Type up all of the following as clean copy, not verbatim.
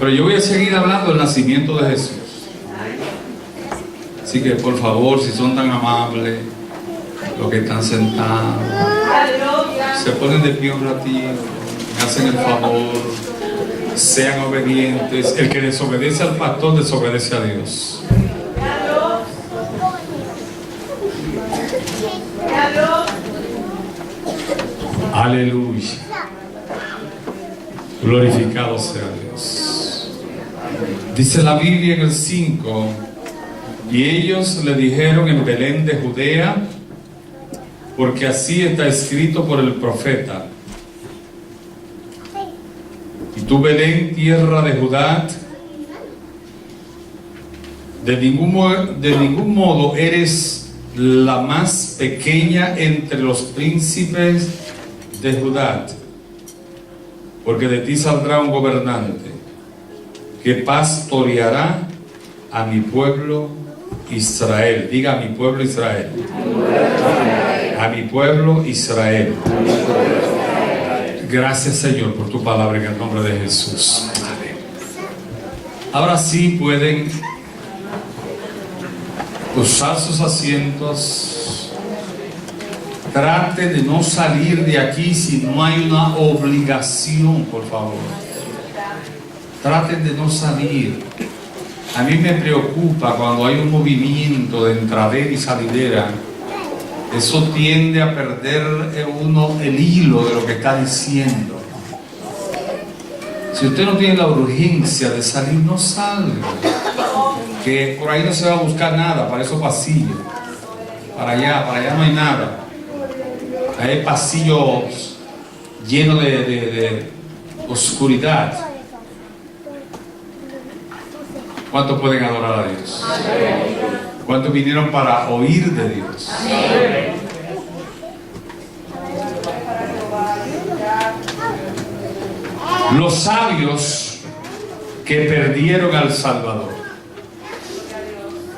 Pero yo voy a seguir hablando del nacimiento de Jesús. Así que por favor, si son tan amables, los que están sentados, se ponen de pie un ratito, me hacen el favor, sean obedientes. El que desobedece al pastor desobedece a Dios. Aleluya. Glorificado sea Dios. Dice la Biblia en el 5: y ellos le dijeron en Belén de Judea, porque así está escrito por el profeta: y tú, Belén, tierra de Judá, de ningún modo eres la más pequeña entre los príncipes de Judá, porque de ti saldrá un gobernante que pastoreará a mi pueblo Israel. Diga: a mi pueblo Israel. A mi pueblo Israel. Gracias, Señor, por tu palabra, en el nombre de Jesús. Amén. Ahora sí pueden usar sus asientos. Trate de no salir de aquí si no hay una obligación, por favor. Traten de no salir. A mí me preocupa cuando hay un movimiento de entradera y salidera. Eso tiende a perder uno el hilo de lo que está diciendo. Si usted no tiene la urgencia de salir, no salga. Que por ahí no se va a buscar nada, para esos pasillos. Para allá no hay nada. Hay pasillos llenos de oscuridad. ¿Cuántos pueden adorar a Dios? ¿Cuántos vinieron para oír de Dios? Los sabios que perdieron al Salvador.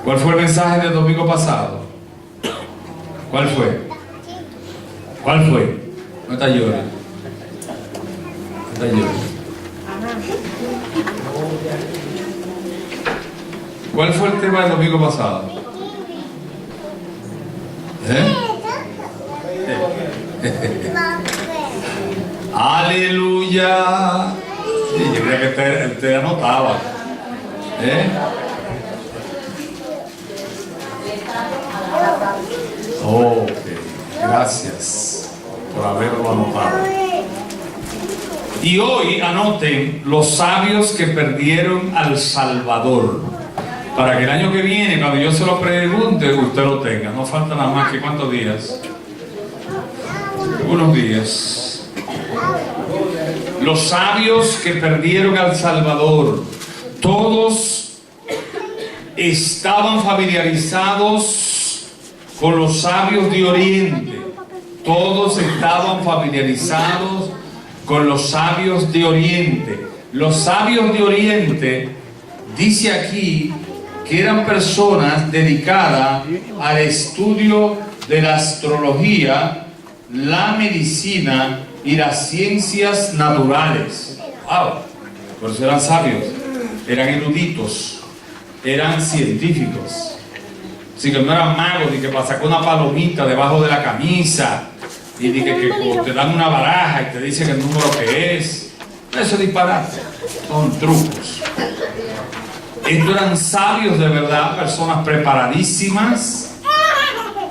¿Cuál fue el mensaje del domingo pasado? ¿Cuál fue? ¿Cuál fue? No está llorando. No está llorando. ¿Cuál fue el tema del domingo pasado? Aleluya. Sí, yo creía que usted anotaba. Ok, gracias por haberlo anotado. Y hoy anoten los sabios que perdieron al Salvador, para que el año que viene, cuando yo se lo pregunte, usted lo tenga. No falta nada más que ¿cuántos días? Unos días. Los sabios que perdieron al Salvador. Todos estaban familiarizados con los sabios de Oriente. Todos estaban familiarizados con los sabios de Oriente. Los sabios de Oriente, dice aquí, que eran personas dedicadas al estudio de la astrología, la medicina y las ciencias naturales. Wow, por eso eran sabios, eran eruditos, eran científicos. Así que no eran magos, ni que para sacar una palomita debajo de la camisa, y ni que te dan una baraja y te dicen el número que es. Eso es disparate, son trucos. Estos eran sabios de verdad, personas preparadísimas,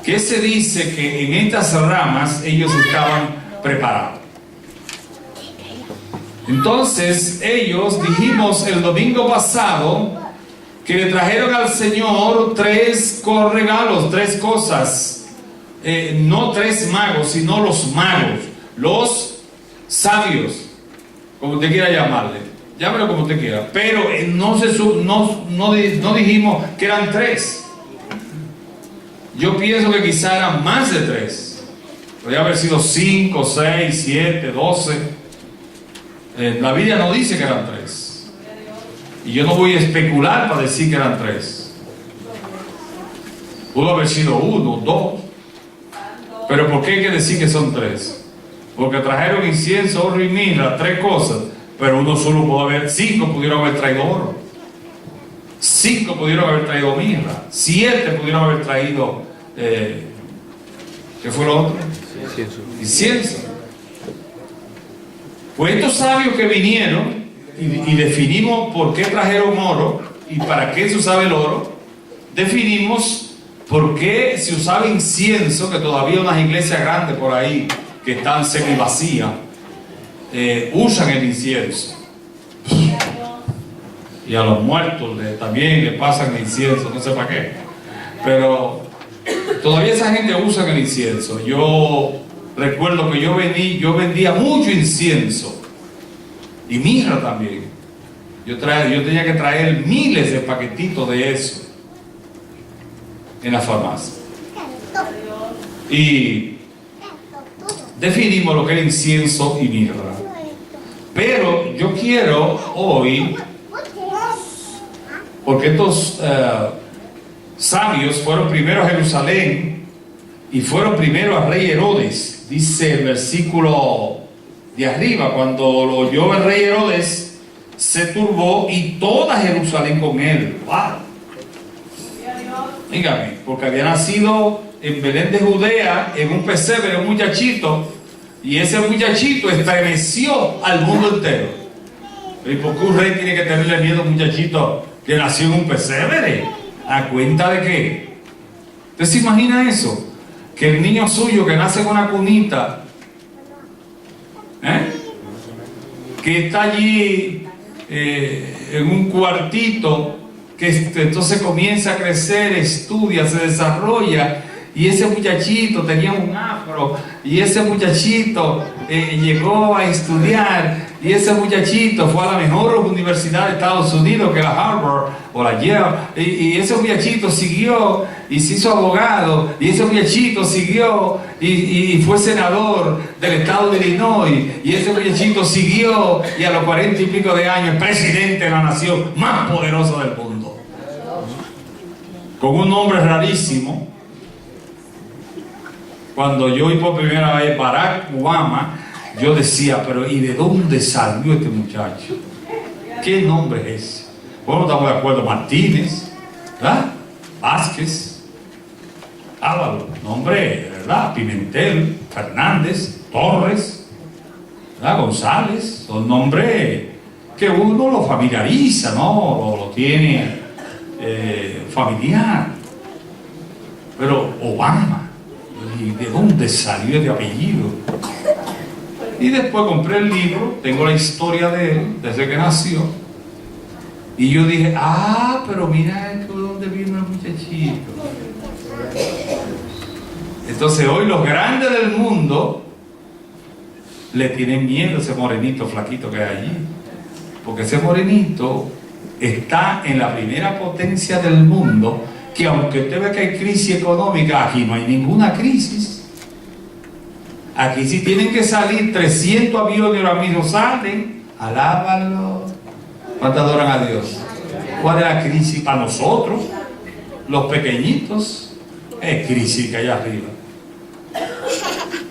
que se dice que en estas ramas ellos estaban preparados. Entonces ellos, dijimos el domingo pasado, que le trajeron al Señor tres regalos, tres cosas. No tres magos, sino los magos, los sabios, como usted quiera llamarle. Llámelo como usted quiera, pero no dijimos que eran tres. Yo pienso que quizá eran más de tres. Podría haber sido 5, 6, 7, 12. La Biblia no dice que eran tres. Y yo no voy a especular para decir que eran tres. Pudo haber sido 1, 2. Pero ¿por qué hay que decir que son tres? Porque trajeron incienso, oro y mirra, tres cosas. pero uno solo pudo haber, 5 pudieron haber traído oro, 5 pudieron haber traído mirra, 7 pudieron haber traído, ¿qué fue lo otro? Incienso. Pues estos sabios que vinieron y definimos por qué trajeron oro y para qué se usaba el oro, definimos por qué se usaba incienso, que todavía unas iglesias grandes por ahí que están semivacías usan el incienso, y a los muertos también le pasan el incienso, no sé para qué, pero todavía esa gente usa el incienso. Yo recuerdo que yo vendía mucho incienso y mirra también. Yo tenía que traer miles de paquetitos de eso en la farmacia. Y definimos lo que era incienso y mirra. Pero yo quiero hoy, porque estos sabios fueron primero a Jerusalén y fueron primero al rey Herodes, dice el versículo de arriba, cuando lo oyó el rey Herodes, se turbó y toda Jerusalén con él. ¡Wow! Dígame, porque había nacido en Belén de Judea, en un pesebre, un muchachito, y ese muchachito estremeció al mundo entero. ¿Y por qué un rey tiene que tenerle miedo a un muchachito que nació en un pesebre? ¿A cuenta de qué? ¿Usted se imagina eso? Que el niño suyo que nace en una cunita, que está allí en un cuartito, que entonces comienza a crecer, estudia, se desarrolla, y ese muchachito tenía un afro, y ese muchachito llegó a estudiar, y ese muchachito fue a la mejor universidad de Estados Unidos, que la Harvard o la Yale, y ese muchachito siguió y se hizo abogado, y ese muchachito siguió y fue senador del estado de Illinois, y ese muchachito siguió y a los 40 y pico de años presidente de la nación más poderosa del mundo, con un nombre rarísimo. Cuando yo oí por primera vez Barack Obama, yo decía, pero ¿y de dónde salió este muchacho? ¿Qué nombre es ese? Bueno, estamos de acuerdo, Martínez, ¿verdad? Vázquez, Ábalo, nombre, ¿verdad? Pimentel, Fernández, Torres, ¿verdad? González, son nombres que uno lo familiariza, ¿no? Lo tiene familiar. Pero Obama, ¿y de dónde salió este apellido? Y después compré el libro, tengo la historia de él, desde que nació. Y yo dije, pero mira de dónde vino el muchachito. Entonces hoy los grandes del mundo le tienen miedo a ese morenito flaquito que hay allí. Porque ese morenito está en la primera potencia del mundo, que aunque usted ve que hay crisis económica, aquí no hay ninguna crisis. Aquí sí tienen que salir 300 aviones ahora mismo, salen, alábalo. ¿Cuántos adoran a Dios? ¿Cuál es la crisis para nosotros, los pequeñitos? Es crisis que hay arriba.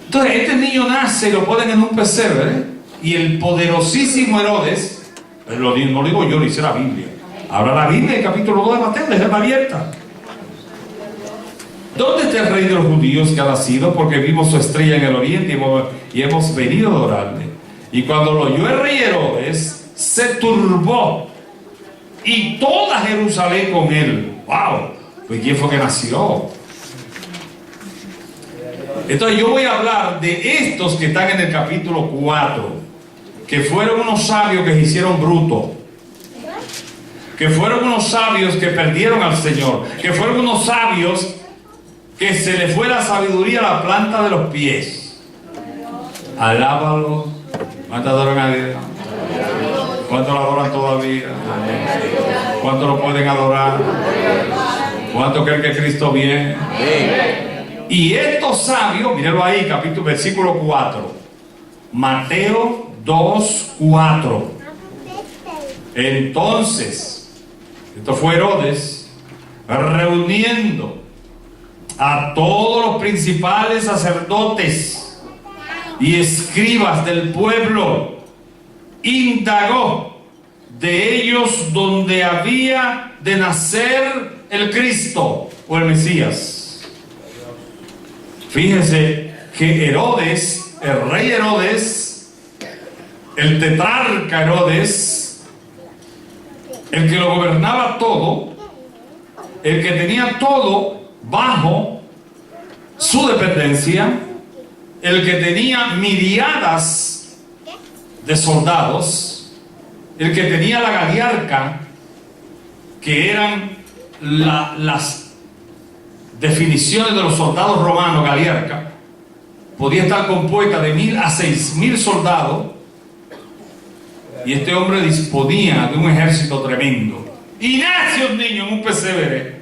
Entonces este niño nace y lo ponen en un pesebre, y el poderosísimo Herodes, no lo digo yo, lo dice la Biblia. Ahora la Biblia, el capítulo 2 de Mateo, déjame abierta. ¿Dónde está el rey de los judíos que ha nacido? Porque vimos su estrella en el oriente y hemos venido a adorarle. Y cuando lo oyó el rey Herodes, se turbó, y toda Jerusalén con él. ¡Wow! Pues ¿quién fue que nació? Entonces yo voy a hablar de estos que están en el capítulo 4, que fueron unos sabios que se hicieron brutos, que fueron unos sabios que perdieron al Señor, que fueron unos sabios que se le fue la sabiduría a la planta de los pies. Alábalo. ¿Cuántos adoran a Dios? ¿Cuántos lo adoran todavía? ¿Cuántos lo pueden adorar? ¿Cuántos creen que Cristo viene? Y estos sabios, mírenlo ahí, versículo 4. Mateo 2:4. Entonces, esto fue Herodes, reuniendo a todos los principales sacerdotes y escribas del pueblo, indagó de ellos donde había de nacer el Cristo o el Mesías. Fíjese que Herodes, el rey Herodes, el tetrarca Herodes, el que lo gobernaba todo, el que tenía todo bajo su dependencia, el que tenía miriadas de soldados, el que tenía la galiarca, que eran las definiciones de los soldados romanos. Galiarca podía estar compuesta de 1000 a 6000 soldados, y este hombre disponía de un ejército tremendo. Y nace un niño en un pesebre,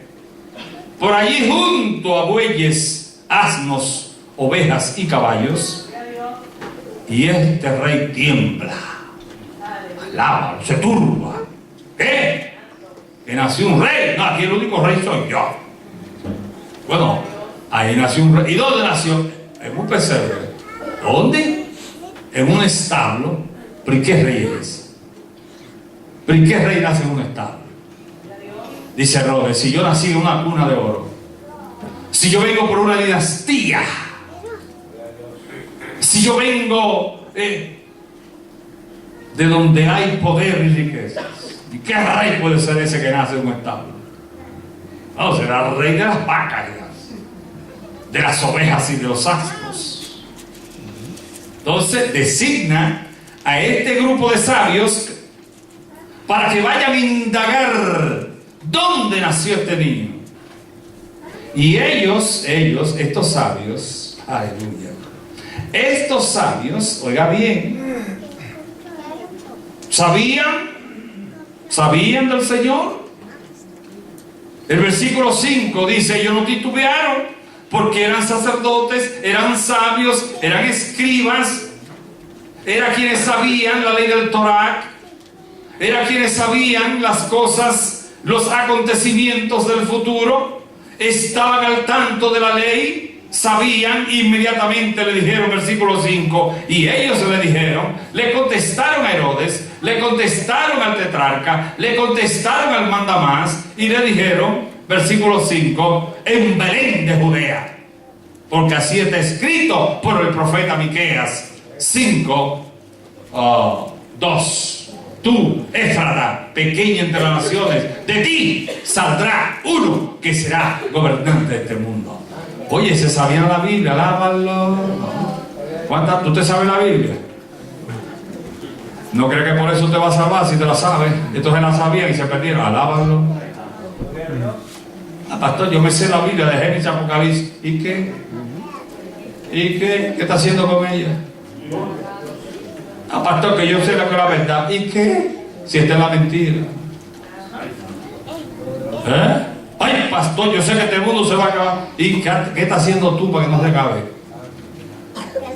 por allí junto a bueyes, asnos, ovejas y caballos, y este rey tiembla, alaba, se turba. ¿Qué? Que nació un rey. No, aquí el único rey soy yo. Bueno, ahí nació un rey. ¿Y dónde nació? En un pesebre. ¿Dónde? En un establo. ¿Pero y qué rey es? ¿Pero y qué rey nace en un establo? Dice Herodes: si yo nací en una cuna de oro, si yo vengo por una dinastía, si yo vengo de donde hay poder y riquezas, ¿y qué rey puede ser ese que nace en un establo? No, será el rey de las vacas, de las ovejas y de los asnos. Entonces designa a este grupo de sabios para que vayan a indagar dónde nació este niño. Y ellos, estos sabios, aleluya, estos sabios, oiga bien, sabían del Señor. El versículo 5 dice: ellos no titubearon, porque eran sacerdotes, eran sabios, eran escribas, eran quienes sabían la ley del Torá, eran quienes sabían las cosas, los acontecimientos del futuro, estaban al tanto de la ley, sabían. Inmediatamente le dijeron, versículo 5, y ellos le dijeron, le contestaron a Herodes, le contestaron al tetrarca, le contestaron al mandamás, y le dijeron, versículo 5, en Belén de Judea, porque así está escrito por el profeta Miqueas 5:2. Tú, Éfrata, pequeña entre las naciones, de ti saldrá uno que será gobernante de este mundo. Oye, ¿se sabía la Biblia? Alábalo. ¿Cuántas? ¿Tú te sabes la Biblia? ¿No crees que por eso te va a salvar si te la sabes? Entonces la sabían y se perdieron. Alábalo. Pastor, yo me sé la Biblia de Génesis, Apocalipsis. ¿Y qué? ¿Y qué? ¿Qué está haciendo con ella? Pastor, que yo sé lo que es la verdad. ¿Y qué? Si esta es la mentira. Ay, pastor, yo sé que este mundo se va a acabar. ¿Y qué está haciendo tú para que no se acabe?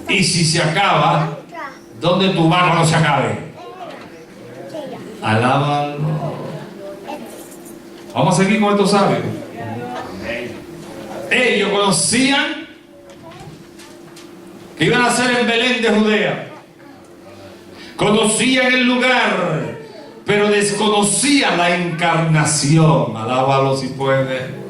Y si se acaba, ¿dónde tú vas cuando se acabe? Alábalo. Vamos a seguir con estos sabios. Ellos conocían que iban a ser en Belén de Judea. Conocían el lugar, pero desconocían la encarnación. Alábalo si puede.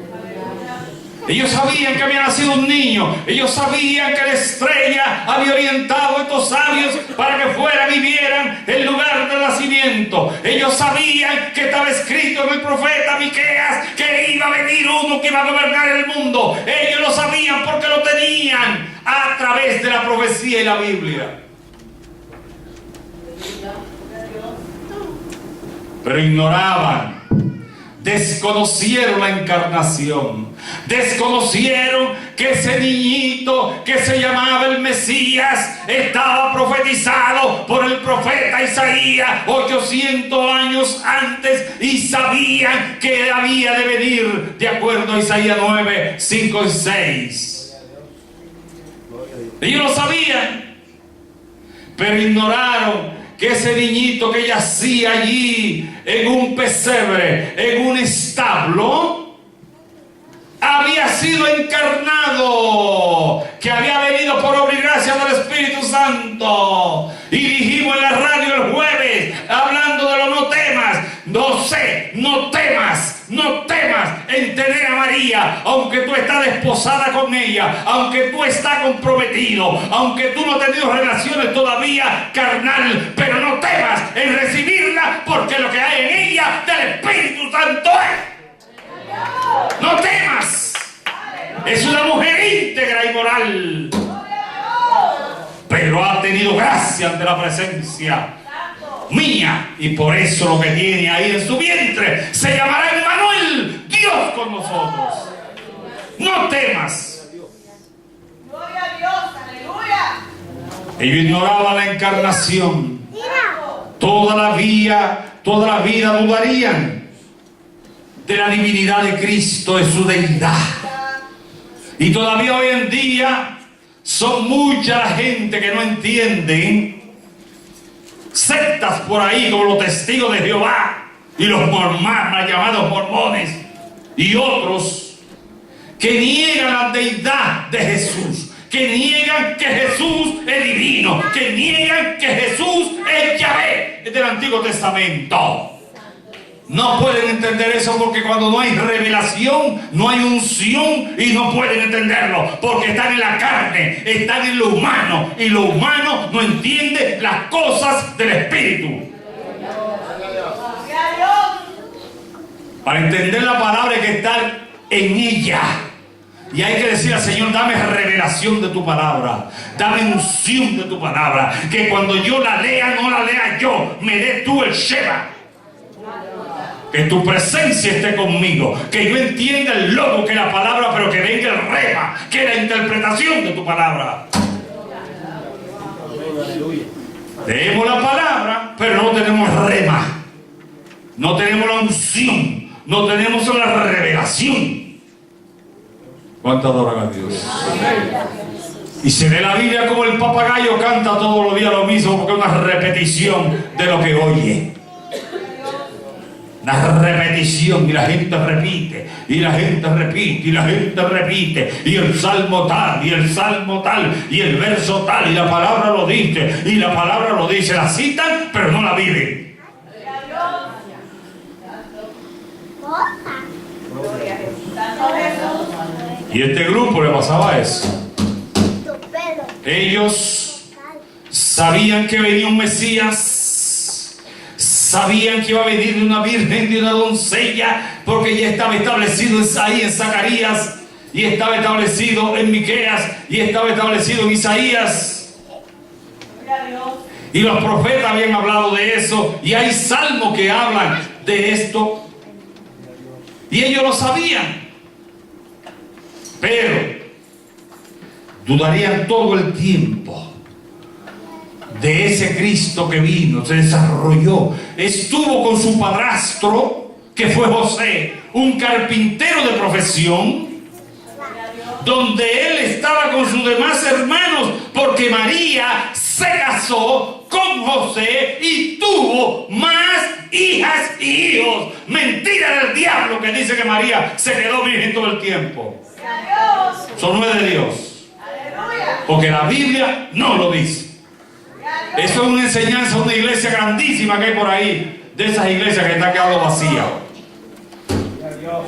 Ellos sabían que había nacido un niño. Ellos sabían que la estrella había orientado a estos sabios para que fueran y vieran el lugar del nacimiento. Ellos sabían que estaba escrito en el profeta Miqueas que iba a venir uno que iba a gobernar el mundo. Ellos lo sabían porque lo tenían a través de la profecía y la Biblia. Pero ignoraban, desconocieron la encarnación, desconocieron que ese niñito que se llamaba el Mesías estaba profetizado por el profeta Isaías 800 años antes, y sabían que había de venir de acuerdo a Isaías 9, 5 y 6. Ellos lo sabían, pero ignoraron que ese niñito que yacía allí en un pesebre, en un establo, había sido encarnado, que había venido por obra y gracia del Espíritu Santo. Y dijimos en la radio el jueves no sé, no temas en tener a María, aunque tú estás desposada con ella, aunque tú estás comprometido, aunque tú no has tenido relaciones todavía carnal, pero no temas en recibirla, porque lo que hay en ella del Espíritu Santo es. No temas. Es una mujer íntegra y moral, pero ha tenido gracia ante la presencia mía, y por eso lo que tiene ahí en su vientre se llamará Emmanuel, Dios con nosotros. No temas. Gloria a Dios, aleluya. Ellos ignoraban la encarnación. Toda la vida dudarían de la divinidad de Cristo, de su deidad. Y todavía hoy en día son mucha la gente que no entiende. Sectas por ahí como los testigos de Jehová y los mormones, llamados mormones, y otros que niegan la deidad de Jesús, que niegan que Jesús es divino, que niegan que Jesús es Yahvé del Antiguo Testamento. No pueden entender eso, porque cuando no hay revelación, no hay unción, y no pueden entenderlo porque están en la carne, están en lo humano, y lo humano no entiende las cosas del Espíritu. Para entender la palabra hay que estar en ella, y hay que decir al Señor: dame revelación de tu palabra, dame unción de tu palabra, que cuando yo la lea, no la lea yo, me dé tú el Sheba. Que tu presencia esté conmigo, que yo entienda el logo que es la palabra, pero que venga el rema, que es la interpretación de tu palabra. Leemos la palabra, pero no tenemos rema, no tenemos la unción, no tenemos la revelación. ¿Cuánto adoran a Dios? Y se ve la Biblia como el papagayo canta todos los días lo mismo, porque es una repetición de lo que oye. La repetición, y la gente repite, y la gente repite, y la gente repite, y el salmo tal, y el salmo tal, y el verso tal, y la palabra lo dice, y la palabra lo dice. La citan, pero no la viven. Y a este grupo le pasaba eso. Ellos sabían que venía un Mesías, sabían que iba a venir de una virgen, de una doncella, porque ya estaba establecido ahí en Zacarías, y estaba establecido en Miqueas, y estaba establecido en Isaías. Y los profetas habían hablado de eso, y hay salmos que hablan de esto, y ellos lo sabían, pero dudarían todo el tiempo de ese Cristo que vino, se desarrolló, estuvo con su padrastro, que fue José, un carpintero de profesión, donde él estaba con sus demás hermanos, porque María se casó con José y tuvo más hijas y hijos. Mentira del diablo que dice que María se quedó virgen todo el tiempo. Eso no es de Dios, porque la Biblia no lo dice. Eso es una enseñanza, una iglesia grandísima que hay por ahí, de esas iglesias que están quedando vacías.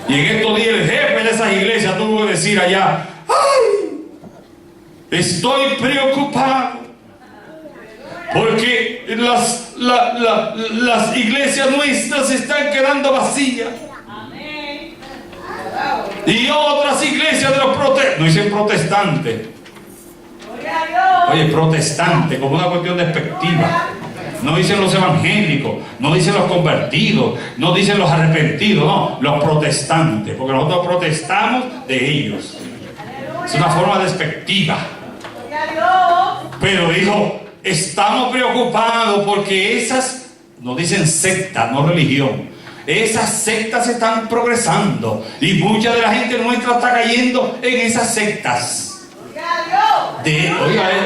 Y en estos días el jefe de esas iglesias tuvo que decir allá: ¡ay! Estoy preocupado porque las iglesias nuestras están quedando vacías. Y otras iglesias de los protestantes, no dicen protestantes, oye, protestante, como una cuestión despectiva. No dicen los evangélicos, no dicen los convertidos, no dicen los arrepentidos, no, los protestantes, porque nosotros protestamos de ellos. Es una forma despectiva. Pero dijo: estamos preocupados porque esas, no dicen secta, no religión, esas sectas están progresando, y mucha de la gente nuestra está cayendo en esas sectas.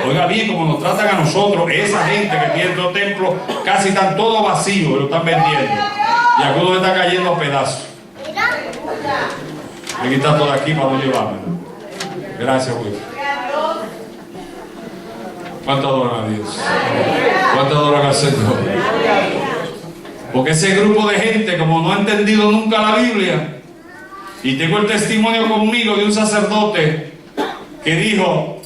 Oiga bien como nos tratan a nosotros, esa gente que tiene los templos casi están todos vacíos, lo están vendiendo, y algunos están cayendo a pedazos. Hay que quitar todo aquí para no llevarme. Gracias, Wilson. ¿Cuánto adoran a Dios? ¿Cuánto adoran al Señor? Porque ese grupo de gente, como no ha entendido nunca la Biblia, y tengo el testimonio conmigo de un sacerdote que dijo,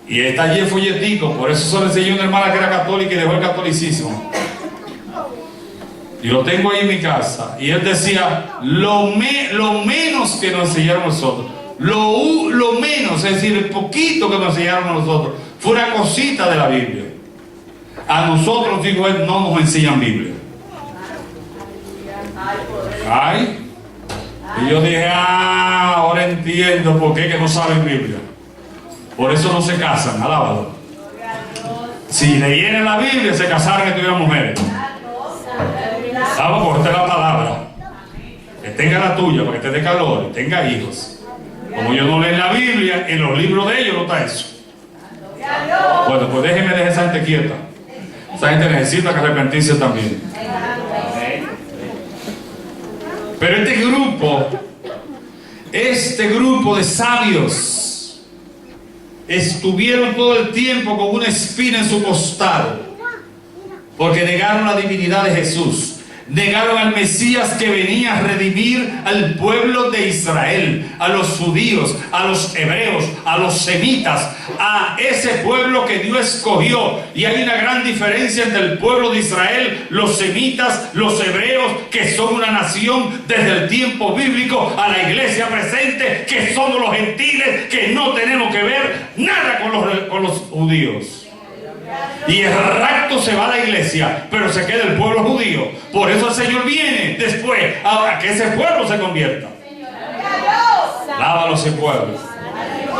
y está allí el folletico, por eso se lo enseñó una hermana que era católica y dejó el catolicismo. Y lo tengo ahí en mi casa. Y él decía, lo menos que nos enseñaron nosotros, lo menos, es decir, el poquito que nos enseñaron a nosotros, fue una cosita de la Biblia. A nosotros, dijo él, no nos enseñan Biblia. Ay. Y yo dije, ahora entiendo por qué que no saben Biblia. Por eso no se casan, alábalo. Si leyeran la Biblia, se casaran y tuvieran mujeres. Vamos, porque esta es la palabra. Que tenga la tuya, para que te dé calor y tenga hijos. Como yo no leo la Biblia, en los libros de ellos no está eso. Bueno, pues déjeme dejar esa gente quieta. Esa gente necesita que arrepentirse también. Pero este grupo de sabios estuvieron todo el tiempo con una espina en su costado, porque negaron la divinidad de Jesús. Negaron al Mesías que venía a redimir al pueblo de Israel, a los judíos, a los hebreos, a los semitas, a ese pueblo que Dios escogió. Y hay una gran diferencia entre el pueblo de Israel, los semitas, los hebreos, que son una nación desde el tiempo bíblico, a la iglesia presente, que somos los gentiles, que no tenemos que ver nada con los judíos. Y el rapto se va a la iglesia, pero se queda el pueblo judío. Por eso el Señor viene después a que ese pueblo se convierta. Lávalo ese pueblo.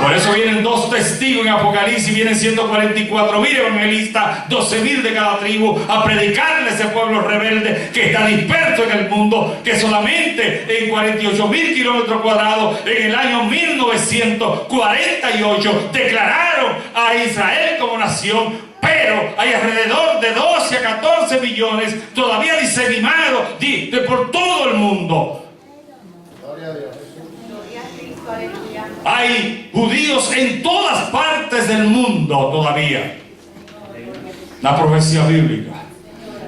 Por eso vienen 2 testigos en Apocalipsis, vienen 144,000 evangelistas, 12,000 de cada tribu, a predicarle a ese pueblo rebelde que está disperso en el mundo, que solamente en 48,000 kilómetros cuadrados, en el año 1948, declararon a Israel como nación. Pero hay alrededor de 12 a 14 millones todavía diseminados por todo el mundo. Hay judíos en todas partes del mundo todavía. La profecía bíblica.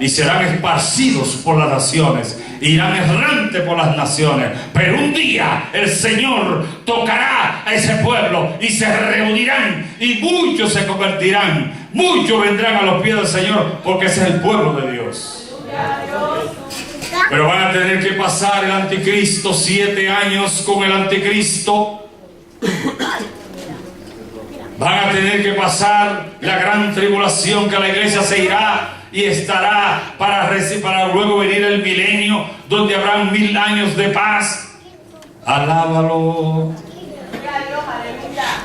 Y serán esparcidos por las naciones, irán errantes por las naciones. Pero un día el Señor tocará a ese pueblo y se reunirán y muchos se convertirán. Muchos vendrán a los pies del Señor, porque ese es el pueblo de Dios. Pero van a tener que pasar el anticristo, 7 años con el anticristo. Van a tener que pasar la gran tribulación, que la iglesia se irá y estará para luego venir el milenio, donde habrán 1000 años de paz. Alábalo.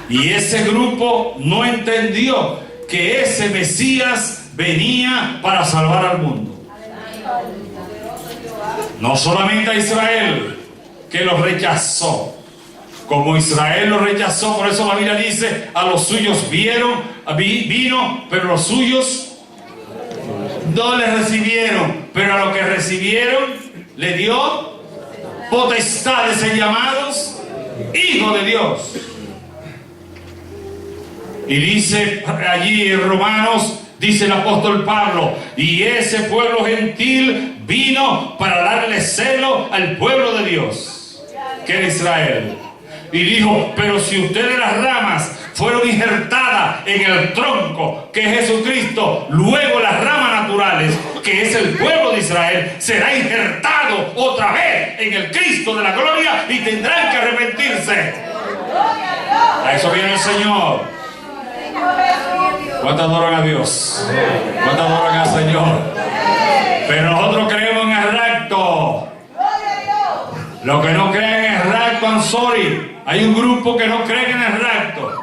Y ese grupo no entendió que ese Mesías venía para salvar al mundo. No solamente a Israel, que lo rechazó. Como Israel lo rechazó, por eso la Biblia dice, a los suyos vino, pero los suyos no le recibieron. Pero a los que recibieron, le dio potestad de ser llamados hijos de Dios. Y dice allí en Romanos, dice el apóstol Pablo, y ese pueblo gentil vino para darle celo al pueblo de Dios, que era Israel. Y dijo, pero si ustedes las ramas fueron injertadas en el tronco, que es Jesucristo, luego las ramas naturales, que es el pueblo de Israel, será injertado otra vez en el Cristo de la gloria y tendrán que arrepentirse. A eso viene el Señor. ¿Cuántos adoran a Dios? ¿Cuántos adoran al Señor? Pero nosotros creemos en el rapto. Los que no creen en el rapto, I'm sorry. Hay un grupo que no cree en el rapto.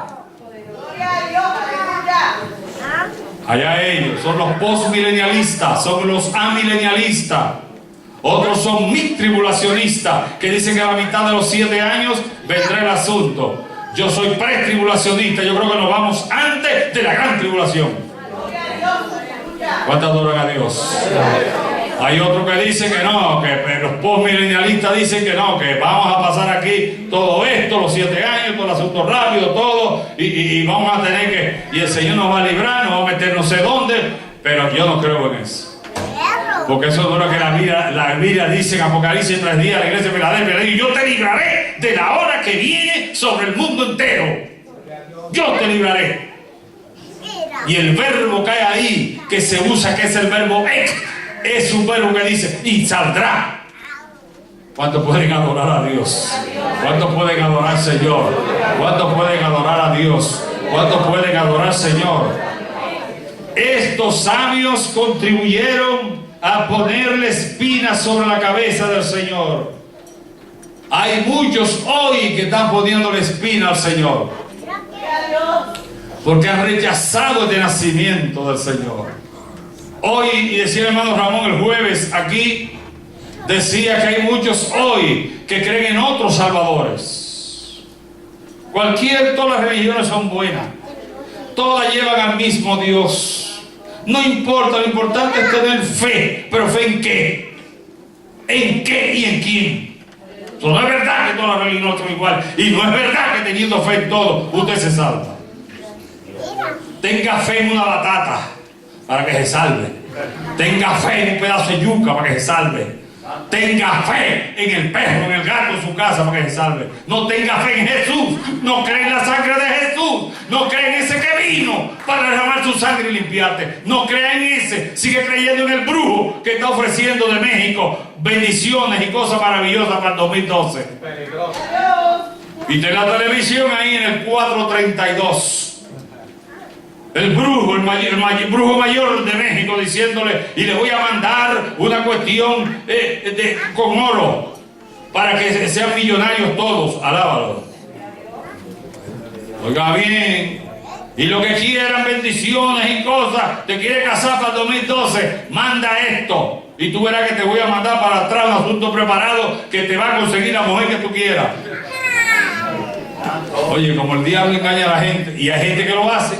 Allá ellos, son los postmilenialistas, son los amilenialistas. Otros son mid-tribulacionistas, que dicen que a la mitad de los 7 años vendrá el asunto. Yo soy pre-tribulacionista, yo creo que nos vamos antes de la gran tribulación. ¿Cuántos adoran a Dios? Hay otros que dicen que no, que los postmilenialistas dicen que no, que vamos a pasar aquí todo esto, los 7 años, todo el asunto rápido, todo, y vamos a tener que, y el Señor nos va a librar, nos va a meter no sé dónde, pero yo no creo en eso. Porque eso no es lo que la Biblia dice en Apocalipsis 3 días a la iglesia de Filadelfia. Y yo te libraré de la hora que viene sobre el mundo entero. Yo te libraré. Y el verbo que hay ahí, que se usa, que es el verbo ek, es un verbo que dice, y saldrá. ¿Cuántos pueden adorar a Dios? ¿Cuántos pueden adorar al Señor? ¿Cuántos pueden adorar a Dios? ¿Cuántos pueden adorar al Señor? Estos sabios contribuyeron a ponerle espinas sobre la cabeza del Señor. Hay muchos hoy que están poniéndole espina al Señor, porque han rechazado este nacimiento del Señor. Hoy, y decía el hermano Ramón el jueves aquí, decía que hay muchos hoy que creen en otros salvadores. Todas las religiones son buenas, todas llevan al mismo Dios. No importa, lo importante es tener fe. ¿Pero fe en qué? ¿En qué y en quién? No es verdad que todas las religiones son iguales, y no es verdad que teniendo fe en todo usted se salva. Tenga fe en una batata para que se salve. Tenga fe en un pedazo de yuca para que se salve. Tenga fe en el perro, en el gato en su casa para que se salve. No tenga fe en Jesús. No cree en la sangre de Jesús. No cree en ese que vino para derramar su sangre y limpiarte. No crea en ese. Sigue creyendo en el brujo que está ofreciendo de México bendiciones y cosas maravillosas para el 2012. Y de la televisión ahí en el 432. El brujo, el brujo mayor de México diciéndole, y le voy a mandar una cuestión con oro para que sean millonarios todos. Alábalo. Oiga bien, y lo que quieran bendiciones y cosas, te quiere casar para el 2012, manda esto y tú verás que te voy a mandar para atrás un asunto preparado que te va a conseguir la mujer que tú quieras. Oye, como el diablo engaña a la gente, y hay gente que lo hace.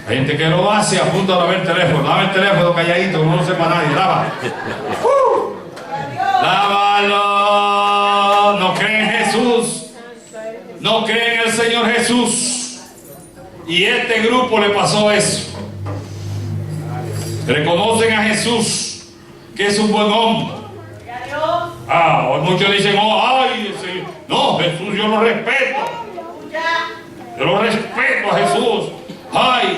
Hay gente que lo hace, apunta a ver el teléfono. Dame el teléfono calladito, no lo sepa nadie. Lava. Lávalo. No creen en Jesús. No creen en el Señor Jesús. Y este grupo le pasó eso. Reconocen a Jesús, que es un buen hombre. Muchos dicen, no, Jesús yo lo respeto. Yo lo respeto a Jesús.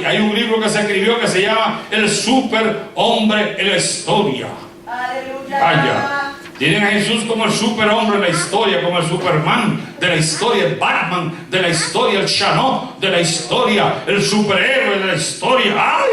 Hay un libro que se escribió que se llama El Superhombre en la historia. Vaya, tienen a Jesús como el superhombre en la historia, como el Superman de la historia, el Batman de la historia, el Chanó de la historia, el superhéroe de la historia. ¡Ay!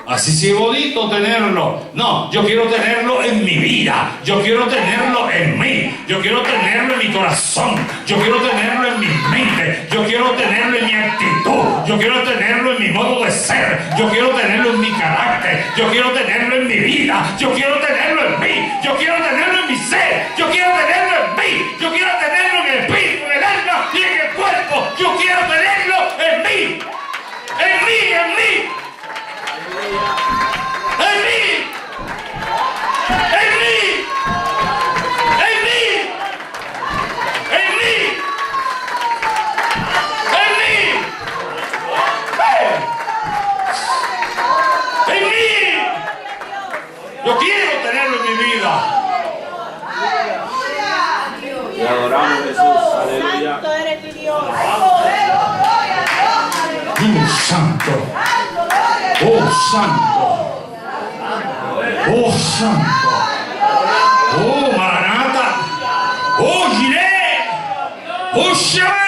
Así sí es bonito tenerlo. No, yo quiero tenerlo en mi vida. Yo quiero tenerlo en mí. Yo quiero tenerlo en mi corazón. Yo quiero tenerlo en mi mente. Yo quiero tenerlo en mi actitud. Yo quiero tenerlo en mi modo de ser. Yo quiero tenerlo en mi carácter. Yo quiero tenerlo en mi vida. Yo quiero tenerlo en mí. Yo quiero tenerlo en mi ser. Yo quiero tenerlo en mí. Yo quiero tenerlo en el espíritu, en el alma y en el cuerpo. Yo quiero tenerlo en mí. En mí, en mí. En mí, en mí, en mí, en mí, en mí, en mí. Yo quiero tenerlo en mi vida. Te adoramos, Jesús. Aleluya. Santo. Oh, santo. Oh, santo. Oh, Maranata. Oh, Jireh. Oh, Shabbat.